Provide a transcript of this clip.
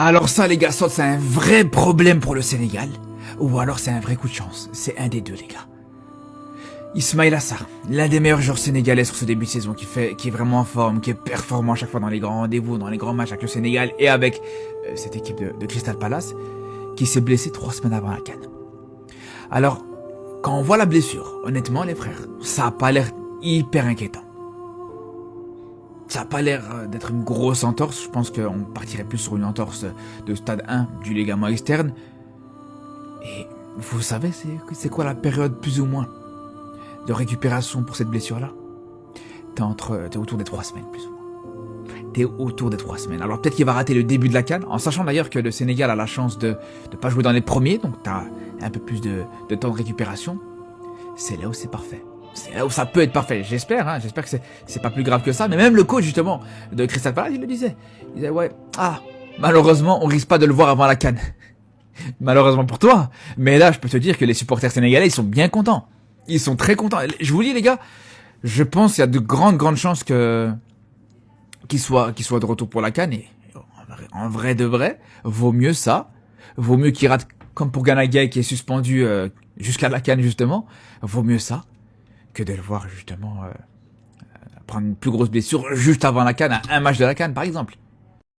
Alors ça, les gars, soit c'est un vrai problème pour le Sénégal, ou alors c'est un vrai coup de chance. C'est un des deux, les gars. Ismaïla Sarr, l'un des meilleurs joueurs sénégalais sur ce début de saison, qui est vraiment en forme, qui est performant à chaque fois dans les grands rendez-vous, dans les grands matchs avec le Sénégal et avec cette équipe de Crystal Palace, qui s'est blessé 3 semaines avant la CAN. Alors, quand on voit la blessure, honnêtement, les frères, ça a pas l'air hyper inquiétant. Ça a pas l'air d'être une grosse entorse. Je pense qu'on partirait plus sur une entorse de stade 1 du ligament externe. Et vous savez, c'est quoi la période plus ou moins de récupération pour cette blessure-là? T'es autour des 3 semaines, plus ou moins. T'es autour des 3 semaines. Alors peut-être qu'il va rater le début de la CAN, en sachant d'ailleurs que le Sénégal a la chance de pas jouer dans les premiers, donc t'as un peu plus de temps de récupération. C'est là où c'est parfait. C'est là où ça peut être parfait, j'espère, j'espère que c'est pas plus grave que ça, mais même le coach, justement, de Crystal Palace, il le disait. Il disait, ouais, malheureusement, on risque pas de le voir avant la CAN. Malheureusement pour toi, mais là, je peux te dire que les supporters sénégalais, ils sont bien contents. Ils sont très contents. Je vous dis, les gars, je pense qu'il y a de grandes chances qu'il soit de retour pour la CAN, et en vrai de vrai, vaut mieux ça, vaut mieux qu'il rate, comme pour Gana Gueye qui est suspendu jusqu'à la CAN, justement, vaut mieux ça que de le voir justement prendre une plus grosse blessure juste avant la CAN, à un match de la CAN par exemple.